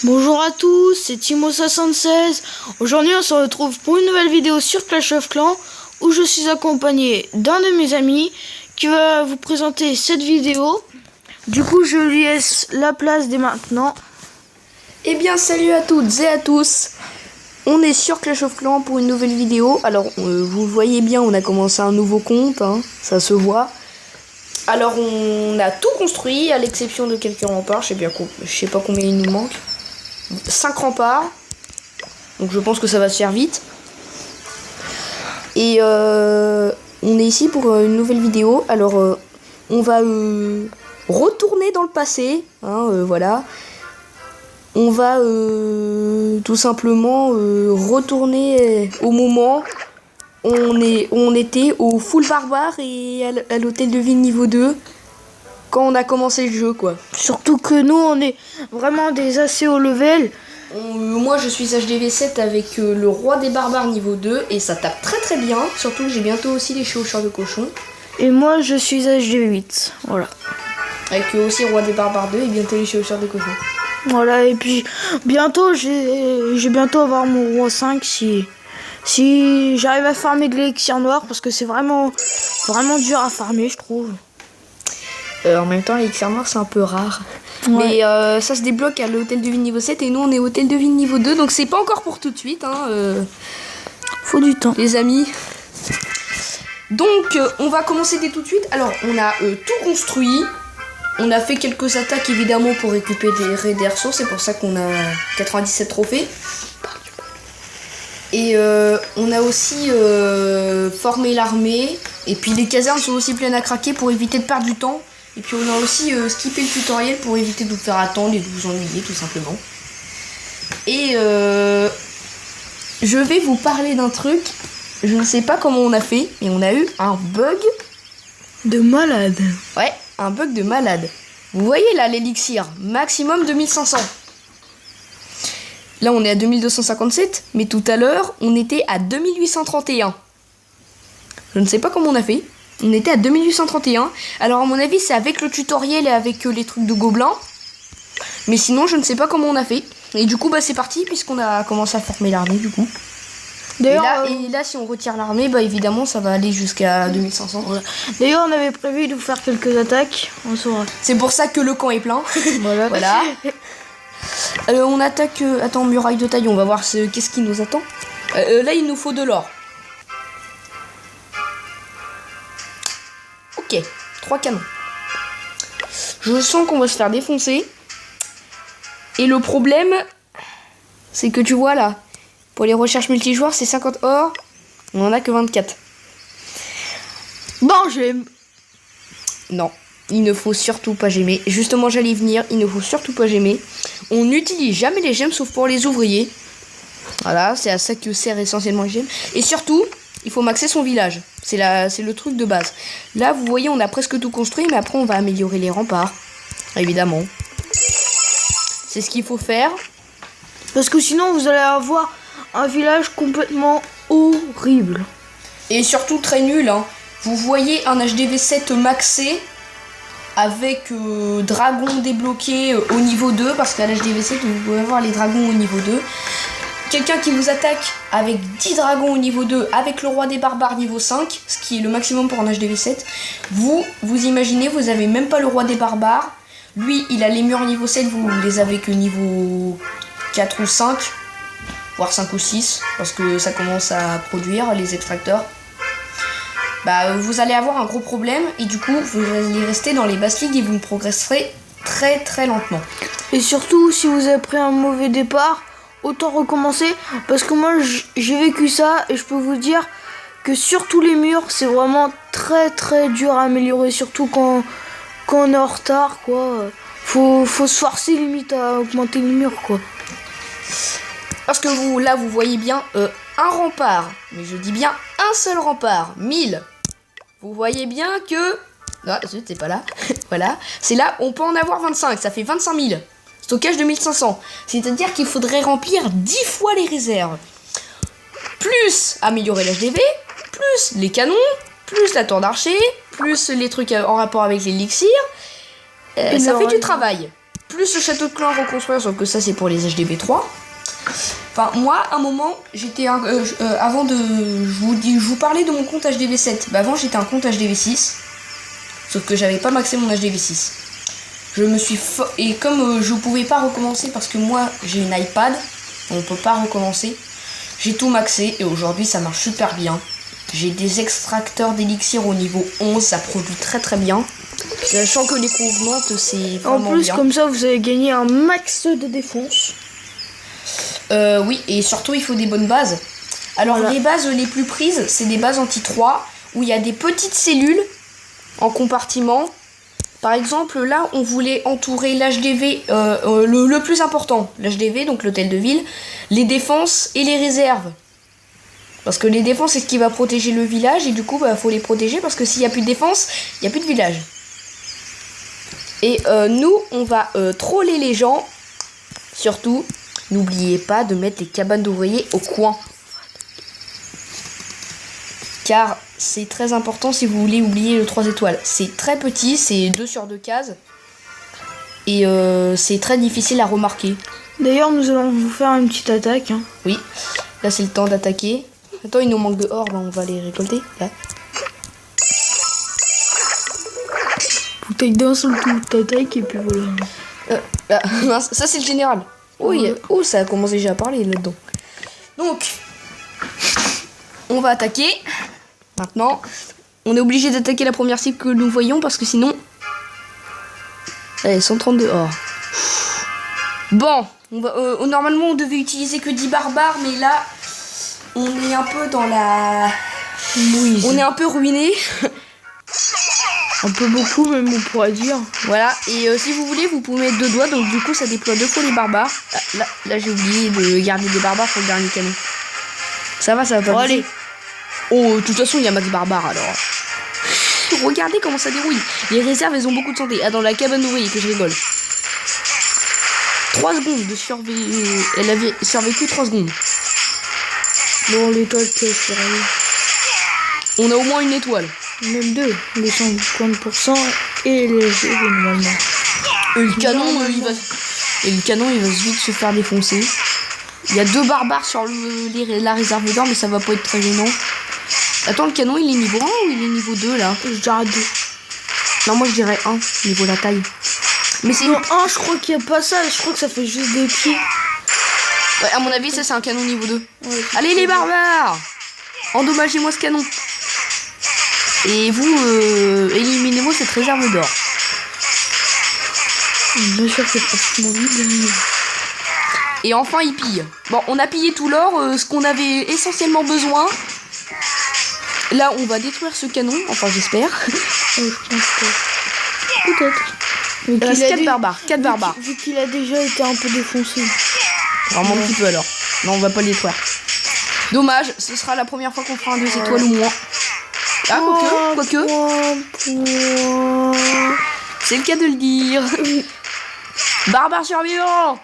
Bonjour à tous, c'est Timo76. Aujourd'hui on se retrouve pour une nouvelle vidéo sur Clash of Clans où je suis accompagné d'un de mes amis qui va vous présenter cette vidéo. Du coup je lui laisse la place dès maintenant. Eh bien salut à toutes et à tous. On est sur Clash of Clans pour une nouvelle vidéo. Alors vous voyez bien, on a commencé un nouveau compte, hein, ça se voit. Alors on a tout construit à l'exception de quelques remparts, je sais pas combien il nous manque. 5 remparts. Donc je pense que ça va se faire vite. Et on est ici pour une nouvelle vidéo. Alors on va retourner dans le passé, hein, voilà. On va tout simplement retourner au moment où on était au full barbare et à l'hôtel de ville niveau 2 quand on a commencé le jeu, quoi. Surtout que nous on est vraiment des assez haut level. Moi je suis HDV7 avec le roi des barbares niveau 2 et ça tape très très bien. Surtout que j'ai bientôt aussi les chevaucheurs de cochon. Et moi je suis HD8, voilà. Avec aussi roi des barbares 2 et bientôt les chevaucheurs de cochon. Voilà, et puis bientôt j'ai bientôt avoir mon roi 5 si j'arrive à farmer de l'élixir noir, parce que c'est vraiment dur à farmer, je trouve. En même temps, l'élixir noir c'est un peu rare. Ouais. Mais ça se débloque à l'hôtel de ville niveau 7 et nous on est hôtel de ville niveau 2, donc c'est pas encore pour tout de suite, hein, Faut du temps. les amis. Donc on va commencer dès tout de suite. Alors on a tout construit. On a fait quelques attaques évidemment pour récupérer des ressources, c'est pour ça qu'on a 97 trophées. Et on a aussi formé l'armée. Et puis les casernes sont aussi pleines à craquer pour éviter de perdre du temps. Et puis on a aussi skippé le tutoriel pour éviter de vous faire attendre et de vous ennuyer tout simplement. Et je vais vous parler d'un truc. Je ne sais pas comment on a fait, mais on a eu un bug De malade. Ouais, un bug de malade. Vous voyez là l'élixir, maximum 2500. Là on est à 2257, mais tout à l'heure on était à 2831. Je ne sais pas comment on a fait. On était à 2831. Alors à mon avis c'est avec le tutoriel et avec les trucs de gobelins. Mais sinon je ne sais pas comment on a fait. Et du coup bah c'est parti puisqu'on a commencé à former l'armée du coup. D'ailleurs, Et là si on retire l'armée, bah évidemment ça va aller jusqu'à 2500. voilà. D'ailleurs, on avait prévu de vous faire quelques attaques. On saura. C'est pour ça que le camp est plein. Voilà. Voilà. On attaque... attends, muraille de taille, on va voir qu'est-ce qui nous attend. Là, il nous faut de l'or. Ok, 3 canons. Je sens qu'on va se faire défoncer. Et le problème, c'est que tu vois là, pour les recherches multijoueurs, c'est 50 or. On en a que 24. Bon, j'ai... Non, il ne faut surtout pas gemmer. Justement, j'allais y venir, il ne faut surtout pas gemmer. On n'utilise jamais les gemmes sauf pour les ouvriers. Voilà, c'est à ça que sert essentiellement les gemmes. Et surtout, il faut maxer son village. C'est le truc de base. Là, vous voyez, on a presque tout construit, mais après, on va améliorer les remparts. Évidemment. C'est ce qu'il faut faire. Parce que sinon, vous allez avoir un village complètement horrible. Et surtout, très nul, hein. Vous voyez un HDV7 maxé avec dragon débloqué au niveau 2, parce qu'à l'HDV7 vous pouvez avoir les dragons au niveau 2. Quelqu'un qui vous attaque avec 10 dragons au niveau 2 avec le roi des barbares niveau 5, ce qui est le maximum pour un HDV7. Vous imaginez, vous avez même pas le roi des barbares. Lui il a les murs niveau 7, vous les avez que niveau 4 ou 5, voire 5 ou 6, parce que ça commence à produire les extracteurs. Bah, vous allez avoir un gros problème et du coup vous allez rester dans les basses ligues et vous progresserez très très lentement. Et surtout, si vous avez pris un mauvais départ, autant recommencer. Parce que moi, j'ai vécu ça et je peux vous dire que sur tous les murs, c'est vraiment très très dur à améliorer. Surtout quand on est en retard, quoi. Faut se forcer limite à augmenter les murs, quoi. Parce que vous voyez bien un rempart, mais je dis bien un seul rempart, 1000. Vous voyez bien que... Non, c'est pas là. Voilà. C'est là, on peut en avoir 25, ça fait 25 000. Stockage de 1500. C'est-à-dire qu'il faudrait remplir 10 fois les réserves. Plus améliorer l'HDV, plus les canons, plus la tour d'archer, plus les trucs en rapport avec l'élixir. Ça fait du travail. plus le château de clan à reconstruire, sauf que ça c'est pour les HDV 3. Enfin, moi, à un moment, j'étais avant de... Je vous parlais de mon compte HDV 7. Bah, avant, j'étais un compte HDV 6. Sauf que j'avais pas maxé mon HDV 6. Je me suis... Et comme je pouvais pas recommencer parce que moi, j'ai une iPad, on peut pas recommencer, j'ai tout maxé et aujourd'hui, ça marche super bien. J'ai des extracteurs d'élixir au niveau 11, ça produit très très bien. Sachant que les coups augmentent, c'est vraiment bien. En plus, comme ça, vous avez gagné un max de défense. Oui, et surtout il faut des bonnes bases. Alors voilà. Les bases les plus prises, c'est des bases anti-3 où il y a des petites cellules en compartiment. Par exemple, là, on voulait entourer l'HDV, le plus important, l'HDV, donc l'hôtel de ville, les défenses et les réserves. Parce que les défenses, c'est ce qui va protéger le village, et du coup, faut les protéger, parce que s'il n'y a plus de défense, il n'y a plus de village. Et nous, on va troller les gens, surtout. N'oubliez pas de mettre les cabanes d'ouvriers au coin. Car c'est très important si vous voulez oublier le 3 étoiles. C'est très petit, c'est 2 sur 2 cases. Et c'est très difficile à remarquer. D'ailleurs, nous allons vous faire une petite attaque. Hein. Oui, là c'est le temps d'attaquer. Attends, il nous manque de or, on va les récolter. Là. Vous taillez d'un seul coup d'attaque et puis voilà. Mince, ça c'est le général. Oui, oh, ça a commencé déjà à parler là-dedans. Donc, on va attaquer. Maintenant, on est obligé d'attaquer la première cible que nous voyons parce que sinon... Allez, 132 or. Bon, normalement on devait utiliser que 10 barbares, mais là, on est un peu dans la... Oui, on est un peu ruiné. Un peu beaucoup même, on pourrait dire. Voilà, et si vous voulez, vous pouvez mettre 2 doigts, donc du coup ça déploie 2 fois les barbares. Ah, là j'ai oublié de garder des barbares pour le dernier canon. Ça va pas allez. aller. Oh, de toute façon il y a max barbares alors. Regardez comment ça déroule. Les réserves elles ont beaucoup de santé. Ah, dans la cabane d'ouvrier que je rigole. 3 secondes de survie. Elle avait survécu 3 secondes. Bon, l'étoile qui est sur elle. On a au moins une étoile. Même 2, les 50% et les GV normalement. Et le canon, il va vite se faire défoncer. Il y a 2 barbares sur la réserve d'or, mais ça va pas être très gênant. Attends, le canon, il est niveau 1 ou il est niveau 2 là? Je dirais 2. Non, moi je dirais 1, niveau la taille. Mais c'est... Non, 1, je crois qu'il n'y a pas ça, je crois que ça fait juste des pieds. Ouais, à mon avis, ça c'est un canon niveau 2. Ouais, allez les barbares! Endommagez-moi ce canon. Et vous, éliminez-moi cette réserve d'or. Bien sûr que c'est pratiquement vide. Et enfin, il pille. Bon, on a pillé tout l'or, ce qu'on avait essentiellement besoin. Là, on va détruire ce canon, enfin j'espère. Je pense que... Peut-être. Il reste 4 barbares, 4 barbares. Vu qu'il a déjà été un peu défoncé. Vraiment un petit peu alors. Non, on va pas le détruire. Dommage, ce sera la première fois qu'on fera un 2 étoiles ou moins. Ah, quoique. C'est le cas de le dire. Barbare survivant,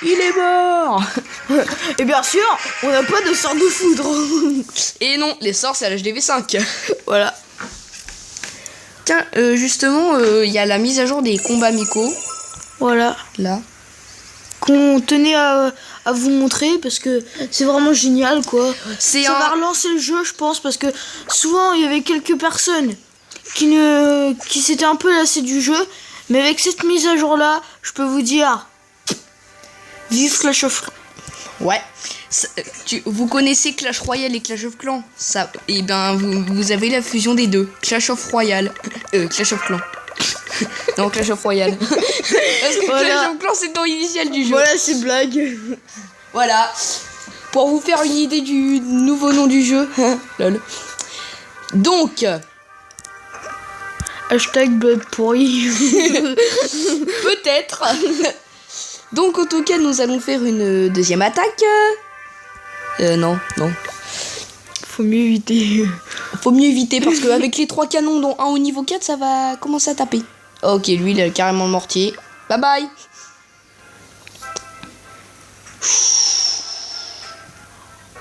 il est mort. Et bien sûr, on n'a pas de sort de foudre. Et non, les sorts c'est à l'HDV 5. Voilà. Tiens, justement, il y a la mise à jour des combats amicaux. Voilà. Là. Qu'on tenait à vous montrer parce que c'est vraiment génial quoi. Ça va relancer le jeu je pense parce que souvent il y avait quelques personnes qui s'étaient un peu lassées du jeu, mais avec cette mise à jour là, je peux vous dire vive Clash of Clans. Ouais. Vous connaissez Clash Royale et Clash of Clans. Ça, et ben vous avez la fusion des deux. Clash of Royale, Clash of Clans. Non, Clash of Royale. Parce que voilà. Clash of Clans c'est le nom initial du jeu. Voilà, c'est blague. Voilà. Pour vous faire une idée du nouveau nom du jeu. Lol. Donc. Hashtag bug pourri. Peut-être. Donc en tout cas nous allons faire une deuxième attaque. Non. Faut mieux éviter. Faut mieux éviter parce qu'avec les 3 canons dont un au niveau 4 ça va commencer à taper. Ok, lui il a carrément le mortier. Bye bye.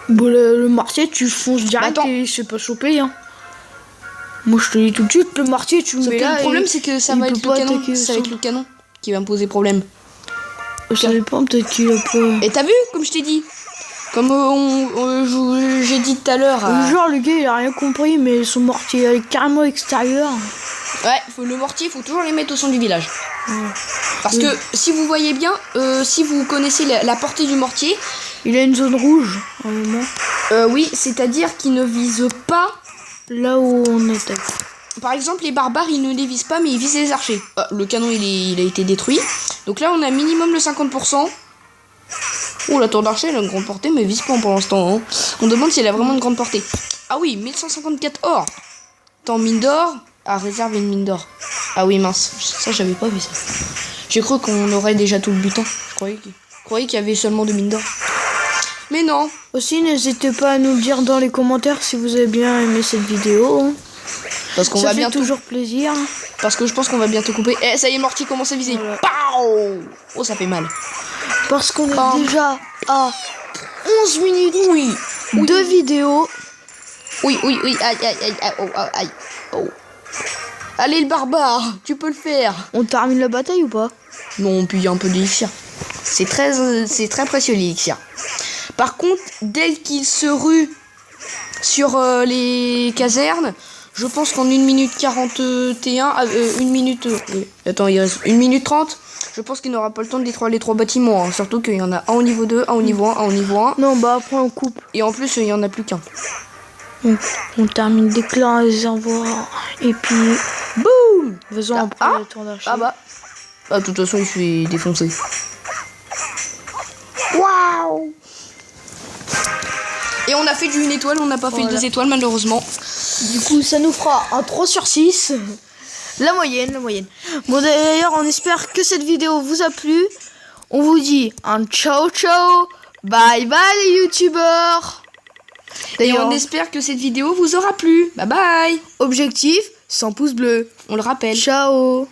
Bon le mortier tu fonces direct et c'est pas choper hein. Moi je te dis tout de suite le mortier tu le mets là. Le problème c'est que ça va être le canon. Ça va être le canon qui va me poser problème. Ça dépend, peut-être qu'il a pas... Et t'as vu, comme je t'ai dit? Comme j'ai dit tout à l'heure. Genre, le gars, il a rien compris, mais son mortier est carrément extérieur. Ouais, le mortier, faut toujours les mettre au centre du village. Parce que si vous voyez bien, si vous connaissez la portée du mortier, il a une zone rouge, à un moment. Oui, c'est-à-dire qu'il ne vise pas là où on attaque. Par exemple, les barbares, ils ne les visent pas, mais ils visent les archers. Ah, le canon, il a été détruit. Donc là, on a minimum le 50%. Oh, la tour d'archer, elle a une grande portée, mais elle vise pas pour l'instant. Hein. On demande si elle a vraiment une grande portée. Ah oui, 1154 or. Tant mine d'or. Ah, réserve une mine d'or. Ah oui, mince. Ça, j'avais pas vu ça. J'ai cru qu'on aurait déjà tout le butin. Je croyais qu'il y avait seulement 2 mines d'or. Mais non. Aussi, n'hésitez pas à nous le dire dans les commentaires si vous avez bien aimé cette vidéo. Hein. Parce qu'on ça va fait bientôt... toujours plaisir. Parce que je pense qu'on va bientôt couper. Eh, ça y est, Morty commence à viser. Voilà. Pow oh, ça fait mal. Parce qu'on est déjà à 11 minutes de vidéo. Oui, aïe, aïe. Oh. Allez, le barbare, tu peux le faire. On termine la bataille ou pas? Non, puis il y a un peu d'élixir. C'est très précieux, l'élixir. Par contre, dès qu'il se rue sur les casernes, je pense qu'en 1 minute 41, 1 minute... attends, il reste 1 minute 30. Je pense qu'il n'aura pas le temps de détruire les 3 bâtiments. Hein. Surtout qu'il y en a un au niveau 2, un au niveau 1, un au niveau 1. Non, bah après on coupe. Et en plus, il n'y en a plus qu'un. On termine d'éclair réservoir. Et puis... boum. Faisons après la tour d'archer. Ah bah. Ah, de toute façon, il se fait défoncer. Waouh. Et on a fait du 1 étoile, on n'a pas fait le 2 étoiles malheureusement. Du coup, ça nous fera un 3 sur 6. La moyenne. Bon, d'ailleurs, on espère que cette vidéo vous a plu. On vous dit un ciao. Bye les youtubeurs. Et on espère que cette vidéo vous aura plu. Bye bye. Objectif 100 pouces bleus. On le rappelle. Ciao.